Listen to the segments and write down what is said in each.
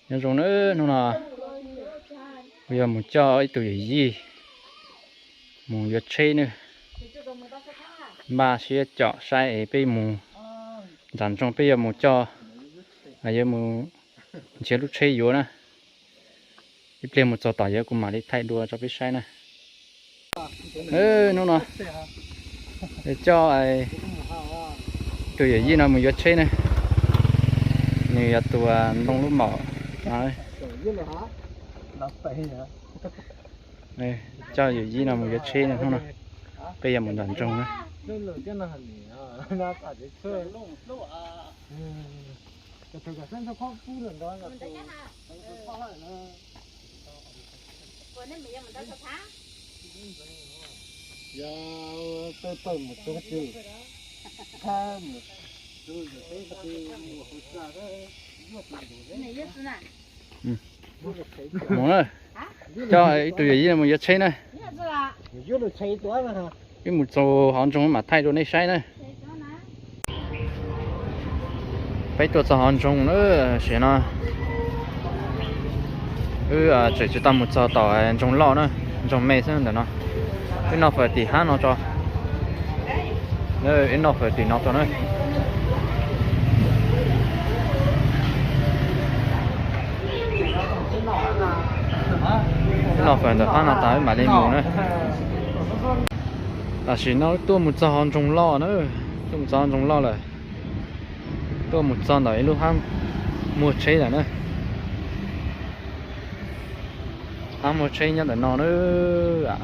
nhưng rồi nữa nó là bây giờ muốn cho ấy tuổi gì muốn giật chơi nữa ba sẽ chọn sai bây muốn dàn trong bây giờ muốn cho bây giờ muốn chế lúc chơi vô nè cái plei một trò tỏi giờ cũng mà đi thay đua cho biết sai nè nó nè để cho ai tuổi gì nào muốn giật chơi nè như tụi nông lúc mỏ đấy đây cho dù gì nào một cái xe này không nào bây giờ mình làm trồng nữa muốn ơi cho tụi gì nào một cái xe này cái một số họ trồng mà thay đồ này sai này phải tuột cho họ trồng nữa sẽ nó chỉ tao một số tỏi trồng lọ nữa trồng mè xem được nó cái nó phải tỉ hát nó cho cái nó phải tỉ nó cho nữa nó phải được ăn nó tỏi mà lên mù nữa là chỉ nó tua một giòn trồng lò nữa tua một giòn trồng lò rồi tua một giòn đấy lúc ham mua chơi rồi nữa ham mua chơi nhất là nó nữa à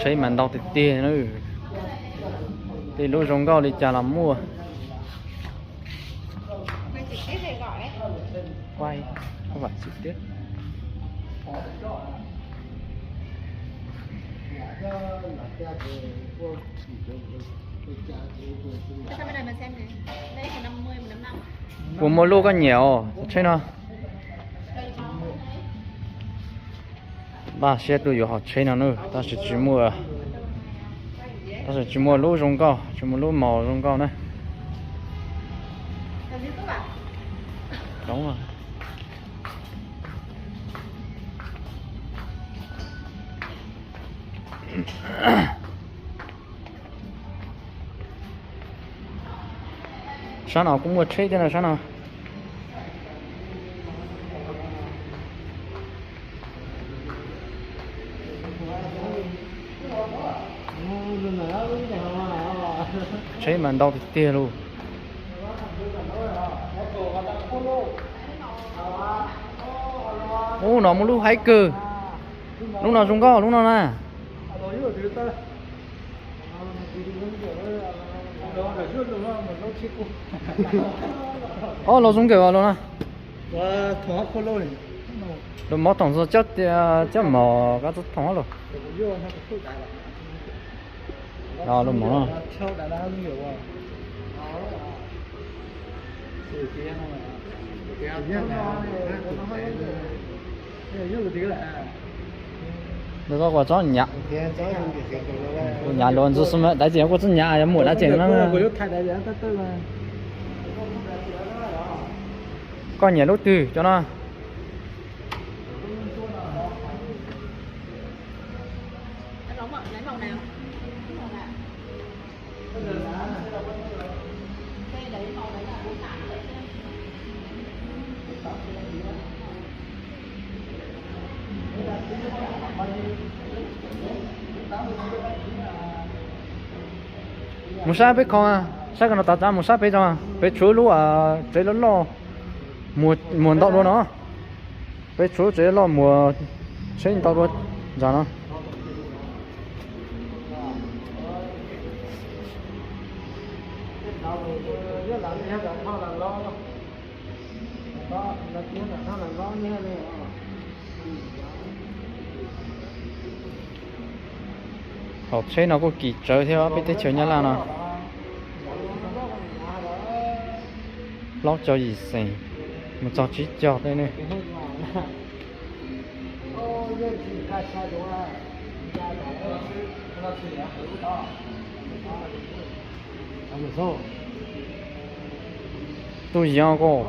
chơi màn đau thì tiền nữa thì lúc rong cao thì chả làm mua quay không phải trực tiếp của một lô có nhiều chơi nào ba xe tôi có học chơi nào nữa ta sẽ chỉ mua lô rong cao chỉ mua lô màu rong cao này đúng rồi sáng nào cũng mua chơi thế nào sáng nào chơi màn đau thì tia luôn ô nó một lúc hay cơ lúc nào chúng có lúc nào nè ô nó chúng kiểu luôn nè rồi mất tổng số chất mỏ các thằng rồi đó luôn mỏ nó có quả chó nhặt nhà luôn rồi xem đại diện có chó nhà em mua đại diện nó có nhà đầu tư cho nó một sao biết không à sao cái nó tạo ra một sao biết cho à biết chuối lúa à trái lớn lo mùa mùa đậu luôn nó biết chuối trái lo mùa trái đậu luôn giờ nó học chơi nó có kỳ chơi theo biết tới chơi nhá là nó lót cho gì xì một trò chỉ chọt đây này tôi giàu cô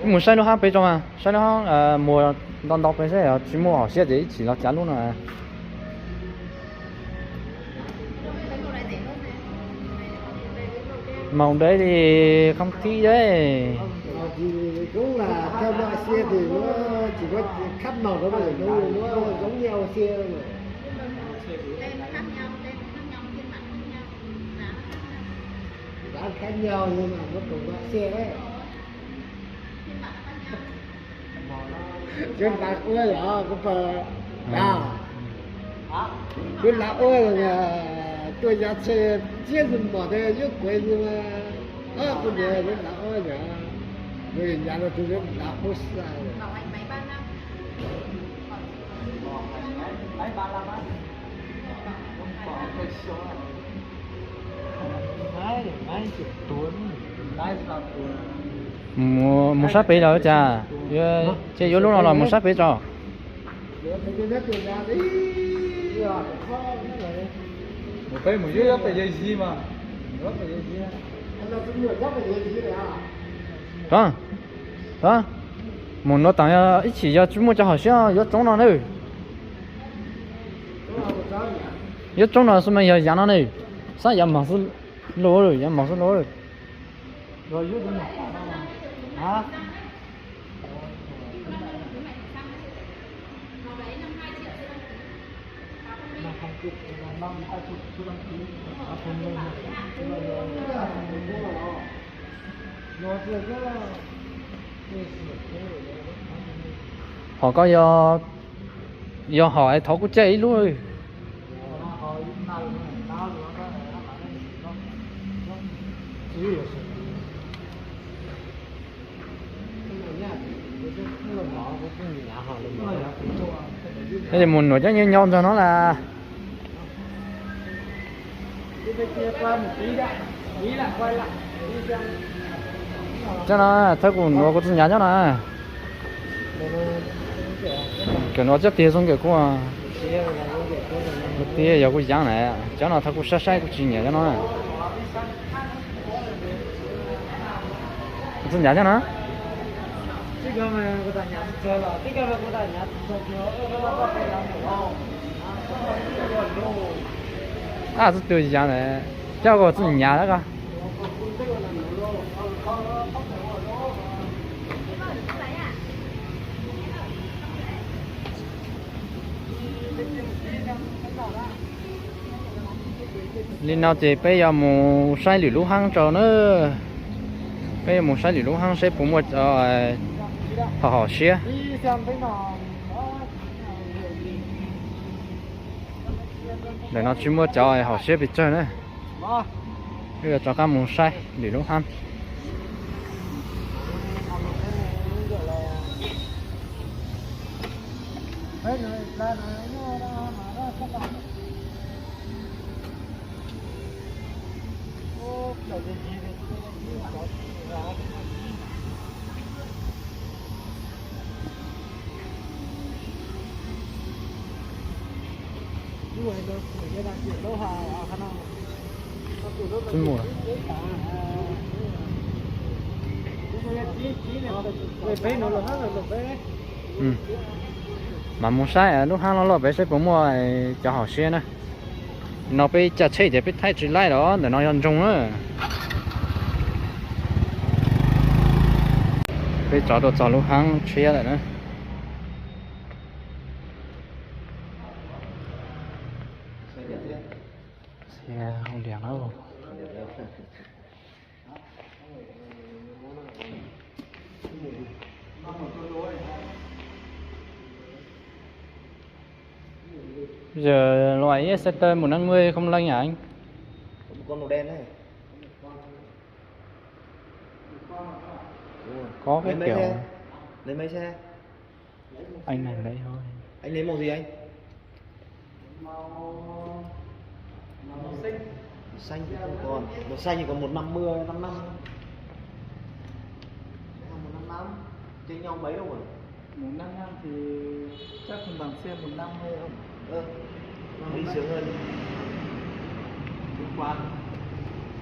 mùa sai nó ham bây giờ mà sai nó mùa đòn đọc bây giờ chỉ mua họ xe gì chỉ nó chán luôn à màu đấy thì không thi đấy thì cũng là theo loại xe thì nó chỉ có khác màu đó mà nó giống nhau xe thôi mà. Giá khác nhau nhưng mà nó cùng loại xe đấy. Chứ là ơi là có phải chứ là ơi là tôi giá xe chiếc mình bỏ đây rất贵nhưng mà bây giờ nó là ơi là người nhà nó tôi rất là hốt xa rồi. một sát bể rồi cha chơi vô lúc nào là một sát bể rồi một cái một dưới phải dây gì mà đó đó một nó tặng ít chỉ cho chúng mua cho họ xem cho chúng nó nữa cho chúng nó xem giờ giá nó nữa sao giờ mà số lỗ rồi giờ mà số lỗ rồi Rồi giúp mình hả? họ có do hỏi thấu của chạy luôn rồi thế thì muốn nói cho như nhau cho nó là cho nó thấy cũng nó có tin nhắn cho nó kiểu nó chắc tiền xong kiểu của tiền giờ cũng giang này cho nó thấy cũng sát sát cũng chỉ nhớ cho nó tin nhắn cho nó à是对象的，这个是人家那个。lên nào thì bây giờ một sai lửa lúa hăng trò nữa, bây giờ một sai lửa lúa hăng sẽ bổ một họ họ xe. Để nó chỉ mua cho họ sẽ bị chơi nữa. Bây giờ cho các món sai để nấu ăn. Chân mùa. Mà muốn sai lúc hàng nó bé sẽ cũng mua cho họ xe nữa. Nó bị chặt chạy để bị thay chỉ lại đó để nó ăn chung nữa. Bây giờ đồ cho lúc hàng chia lại nữa. Xe không đèn đâu. Giờ loại Exeter 150 không lanh hả anh? Một con màu đen này. Đúng rồi. Có cái Lấy mấy kiểu xe? Lấy mấy xe? anh này lấy thôi. Anh lấy màu gì anh? Màu xanh. Xanh thì không còn. Màu xanh thì còn 150, 55. 155. Trên nhau mấy đâu rồi? 155 thì chắc không bằng xe 150 đâu. Đi sướng hơn. Liên quan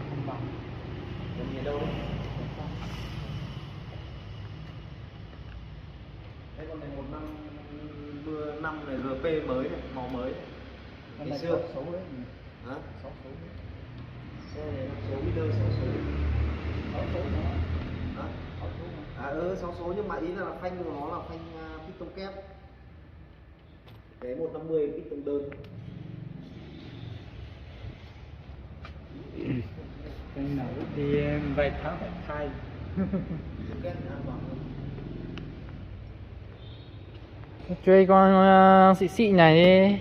không bằng. Còn nhìn đâu đấy? Đây con này 155 này RP mới này, màu mới. Ngày xưa xấu đấy. hả? 6 số. Xe này 5 số Miller 6 số. 6 số nữa. Hả? 6 số nữa. 6 số nhưng mà ý là phanh của nó là phanh piston kép. Cái 150 piston đơn. Cái nào đi vài tháng phải thay. Piston kép an toàn hơn. Chơi con xị xị này đi.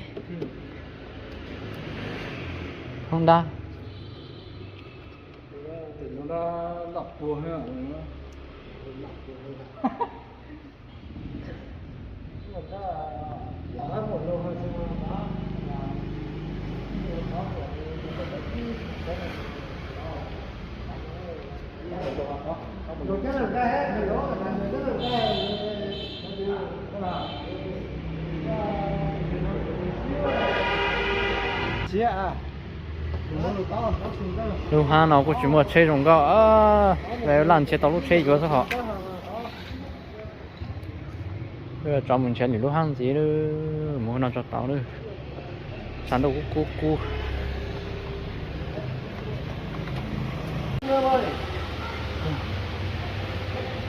Honda. Thì nó lọc cua ha. Rồi chắc là ra hết rồi đó là người rất là ra. Chị à. Lúc ha nó cũng chỉ một chơi rồng gạo về làm chơi tàu lúc chơi của họ. Bây giờ cho mình chơi những lúc hàng gì nữa muốn nó cho tàu nữa. Sản đâu cú.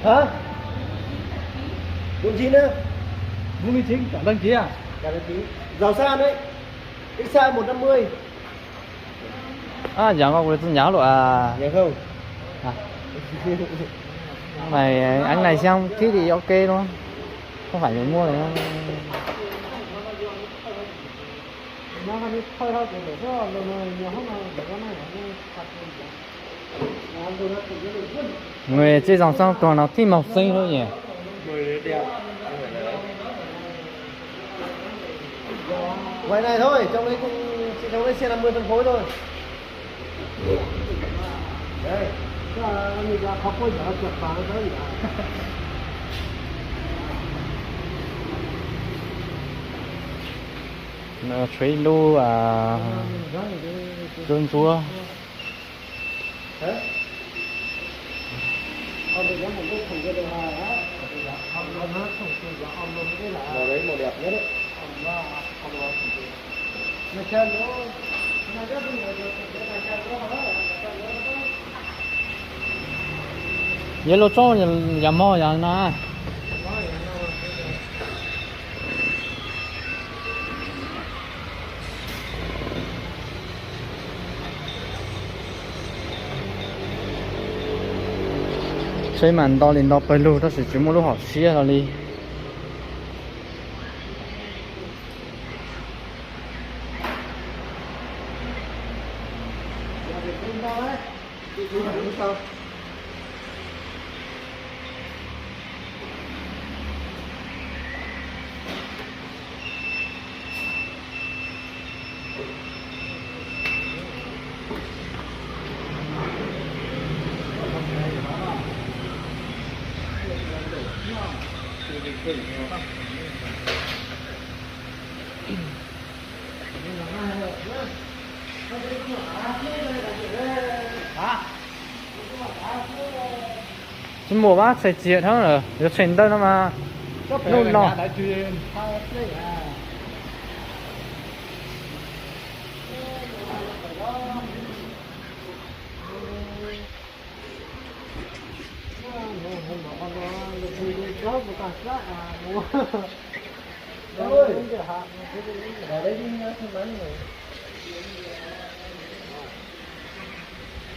Hả? 49 nữa. 49 cả đăng ký à? Cả đăng ký. Giàu xa đấy. Cái xa 150. À giờ con tôi nhớ rồi à. Nhớ không? À. Này anh này xem thế thì ok luôn. Không phải mình mua này đâu. Nó đi thôi thôi để cho rồi nhiều hôm nào để con này nó phạt Người chơi dòng xong toàn nó thích màu xanh thôi nhỉ. Người đẹp. Ngoài này thôi, trong đấy xe 50 phân phối thôi. Đây, mình là không có giờ chụp vào nó tới gì cả. Nó chơi lô à trơn chúa. Hả? Ông được một lúc không có được hài á. Màu đấy màu đẹp nhất đấy. Mà chân nó rất nhiều Yellow cho nhà mò nhà na. Chơi màn to lên đó bay lù đó chỉ một lúc họ xía rồi đi. Chứ mùa bác sẽ chuyện hơn rồi, nó chuyển đơn mà nôn nọ.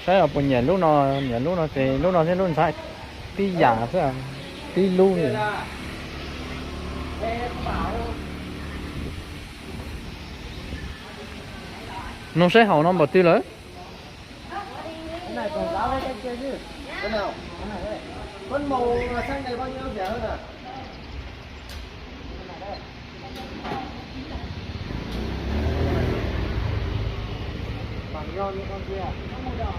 Sẽ ở bên nhà lúc nó thì lúc nó sẽ luôn sai tí giả thế à tí luôn rồi. nó sẽ hậu nó bỏ tiêu lớn. Cái này còn giá với cái kia chứ. Cái nào? Cái này đây. Con màu xanh này bao nhiêu rẻ hơn à? Bằng nhau như con kia. Màu đỏ.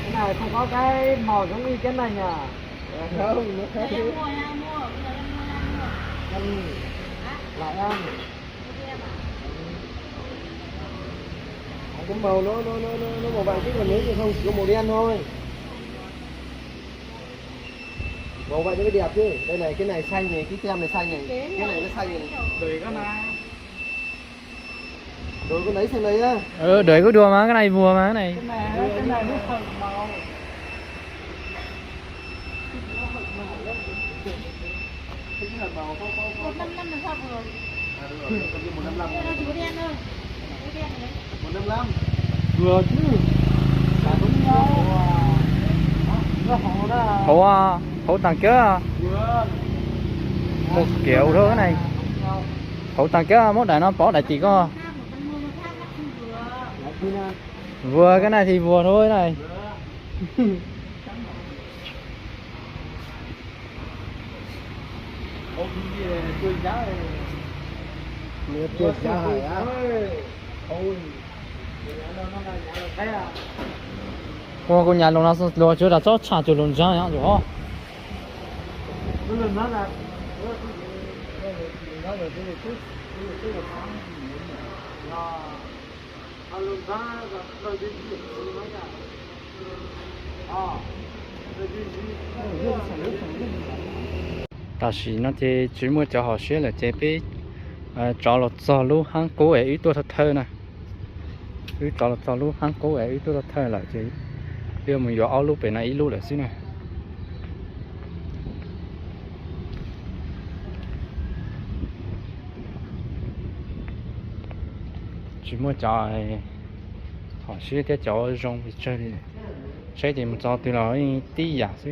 Cái này không có cái màu giống như cái này nhỉ? Không, nó khác. Ăn lại ăn. Cái màu nó màu vàng chứ còn nếu như không chỉ có màu đen thôi. Màu vậy nó mới đẹp chứ. Đây này cái này xanh này, cái tem này xanh này, cái này nó xanh này. Đợi con nào. Rồi con lấy xem lấy á. Đợi có đùa mà cái này vừa mà cái này. Cái này nó thật màu. Cái màu có 155 là sao vừa? À đúng rồi, còn như 155. Đây là chú đen thôi. Chú đen này. 155. vừa chứ. Là đúng nhau. Nó hổ đó. Hậu tăng kéo Vừa. 1 triệu thôi cái này. Hậu tăng kéo mốt đại nó bỏ đại chỉ có vừa cái này thì vừa thôi này. Ôm gì tôi giá này. Nếu chưa giá hại á. Ôi. Nó là nhà thế à. Con nhà lồng nó lồng chưa đã cho trả cho lồng ra nhá rồi. Nó là nó là ta chỉ nó thì chỉ mua cho họ xíu là chế bị cho lọt cho luôn hàng cố ấy ít tôi thật thơ này, ít cho lọt cho luôn hàng cố ấy ít tôi thật thơ lại chứ, bây giờ mình vô áo lúc bên này ít lúc là xí này. chỉ mua cho họ xíu cái cho rong bị chơi đi, chơi thì mình cho từ nó tí giả xí.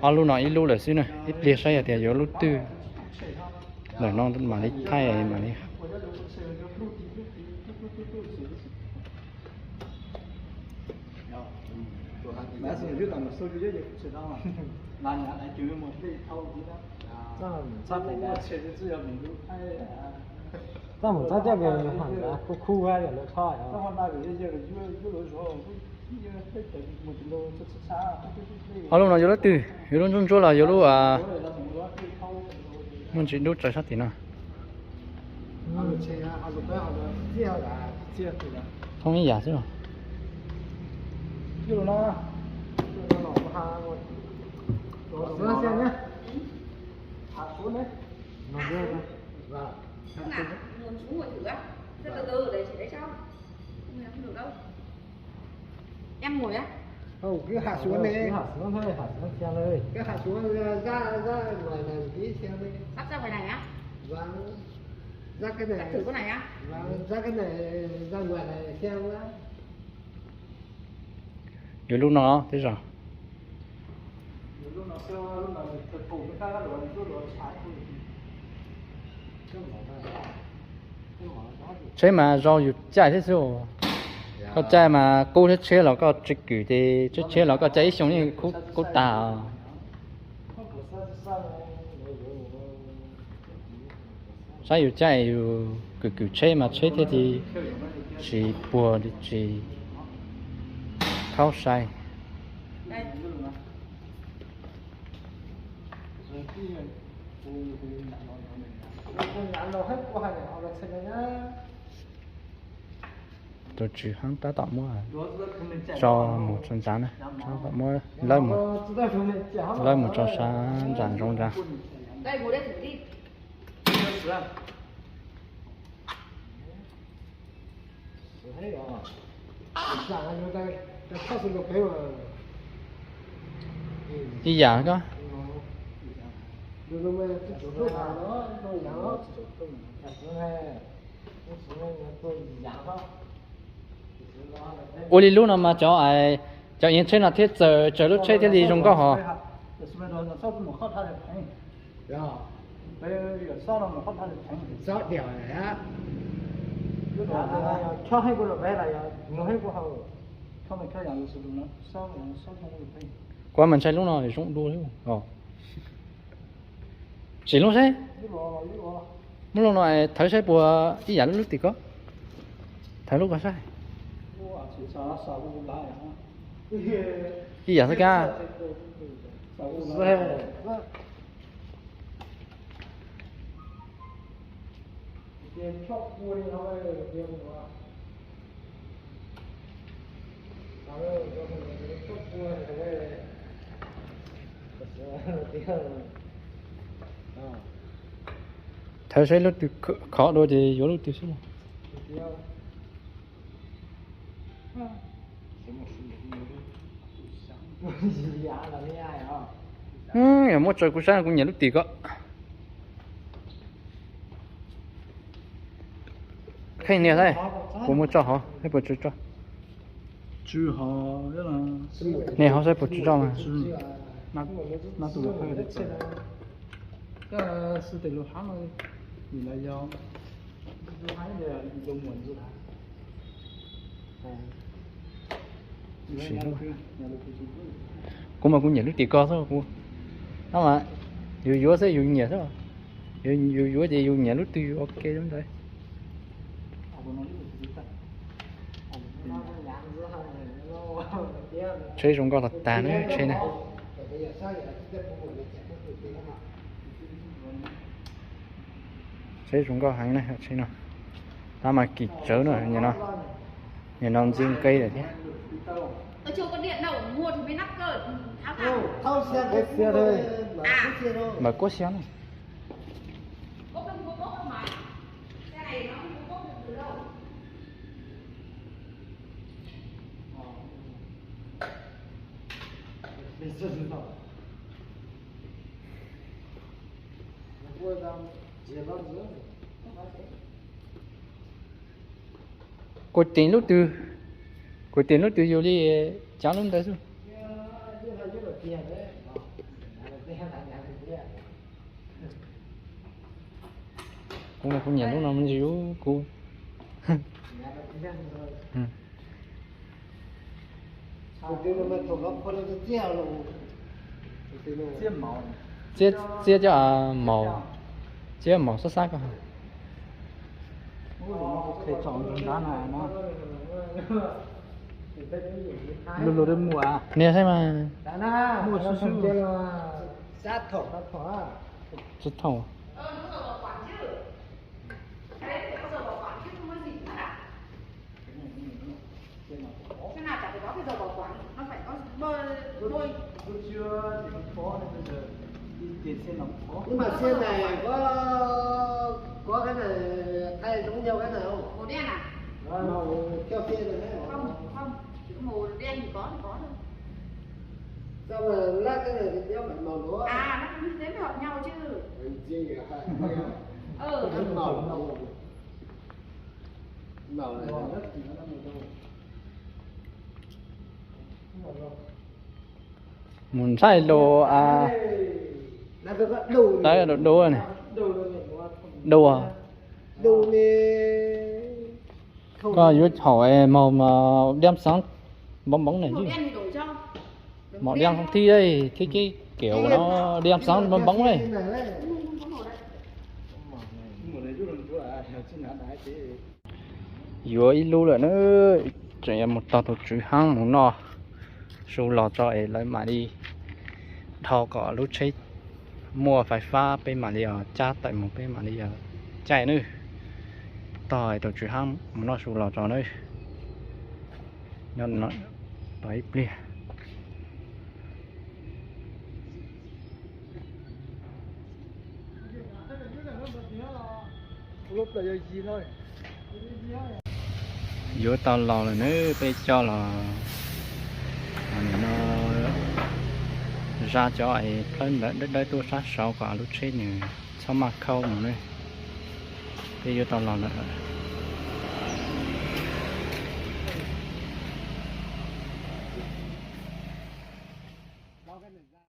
Lúc nào ít lúc là xí này, ít liệt say thì giờ lúc tư, rồi nó mà đi thay mà đi. đã sử dụng một số cái gì sẽ đó là nhà này chịu một cái thâu gì đó sắp này đã sẽ chỉ có mình lúc hay Sao mà sao chắc cái hẳn là khu hay là nó thôi. sao hôm nay cái gì cái cái lối số một lô xa Lúc nào giờ lúc tư, giờ lúc chúng là giờ lúc muốn chỉ đốt trái sắt thì nào. Không nghĩ giả chứ không? cái nó Nó xem nhá. hạ xuống đấy Nó đưa ra. Vâng. Không nào, muốn chú ngồi thử á. Thế từ từ để chị lấy cho. Không được đâu. Em ngồi á. Không, cứ hạ xuống đi. hạ xuống thôi hạ xuống xeเลย Cứ hạ xuống ra ngoài này tí xem đi. Bắt ra ngoài này á. Vâng. Ra cái này. Bắt thử con này á. Vâng, ra cái này ra ngoài này xem đã. Giờ lúc nào thế rồi? lúc nào xưa lúc nào thực phụ người ta đã đổi lúc đó trái Chế mà do dù chạy thế rồi. Có chạy mà cô thế chế là có trực cử thì chế là có cháy xuống như cô tà. Sao dù chạy dù cử chế mà chế thế thì chỉ bùa thì chỉ khao sai. Đây. Tôi chỉ hắn ta tạm mua cho một chân rán này, cho tạm mua lấy một cho sáng rán rong ra. Đây ngồi đây thử đi. Đi giả có. Ủa đi lúc nào mà cho ai cho yên trên là thiết chờ lúc chơi thế gì trong có họ Rồi, bây giờ sau là một phát thanh thành sáu điều này á. cho hay của nó bé là nó hay của họ cho mình cho dạng sử dụng nó sau trong cái này qua mình chơi lúc nào thì chúng đua đấy không chỉ lúc thế lúc nào thấy sai bùa ý giả lúc thì có thấy lúc có sai ý giả sao ca thấy sai lúc thì khó đôi thì vô lúc thì sao em muốn chơi cú sáng cũng nhận lúc thì có khi nào thế cũng muốn cho họ hay bớt cho chứ họ rất là nè họ sẽ bớt cho mà nó tụi nó phải được cái sự tự lúc hắn rồi vì là do lúc hắn là dùng nguồn giúp cũng mà cũng nhận lúc thì có thôi cũng đó mà dù sẽ dùng nhiều thôi dù thì dùng nhiều lúc thì ok lắm đấy chơi trong có thật tàn nữa chơi này chơi chúng có hàng này chơi nào ta mà kịp chớ nữa nhìn nó riêng cây này thế tôi chưa có điện đâu mua thì mới nắp cơ tháo tháo Thâu xe thôi. mà có xe này bốc không có bốc mà xe này nó không có bốc được từ đâu có tiền lúc từ vô đi cháu luôn tới rồi cũng là không nhận lúc nào mình chịu cô chia cho màu sắc sắc không thể chọn đá này nó luôn luôn đến mùa nè xem mà mùa su su sát thổ. rất thầu nó giờ bảo quản chứ đấy thì bao giờ bảo quản chứ không có gì nữa à cái nào chả phải có cái giờ bảo quản nó phải có đôi lúc chưa thì nó khó nên bây giờ đi tiền xe nó khó Nhưng mà xe này có cái này thay giống nhau cái nào không? màu đen à Màu theo xe này hay không chữ màu đen thì có thôi sao mà lát cái này thì đeo phải màu nữa? à nó cũng thế mới hợp nhau chứ Gì hả? Cái màu này nó rất muốn sai đồ à đấy là đồ này đồ à đồ này có yếu hỏi màu mà đem sáng bóng này màu chứ đen thì đổi cho màu đen không thi đây cái kiểu của nó đem sáng bóng này không có màu đấy mùa này chút lần chút à trên hạt đá thế yếu ít lưu rồi nữa chỉ một tàu chữ hăng một nọ số lò cho ấy lấy mà đi thò cỏ lúc chơi mua phải pha bên mà đi ở cha tại một bên mà đi ở chạy nữa tỏi tàu chữ hăng một nọ số lò cho nữa nhân nó đấy bia lúc là gì thôi giữa tàu lò là nữa bây cho là nó ra cho ấy lên đấy tôi sát sau cả lúc chơi nữa sau mà khâu mà nữa bây giờ tàu lò là giao cái này ra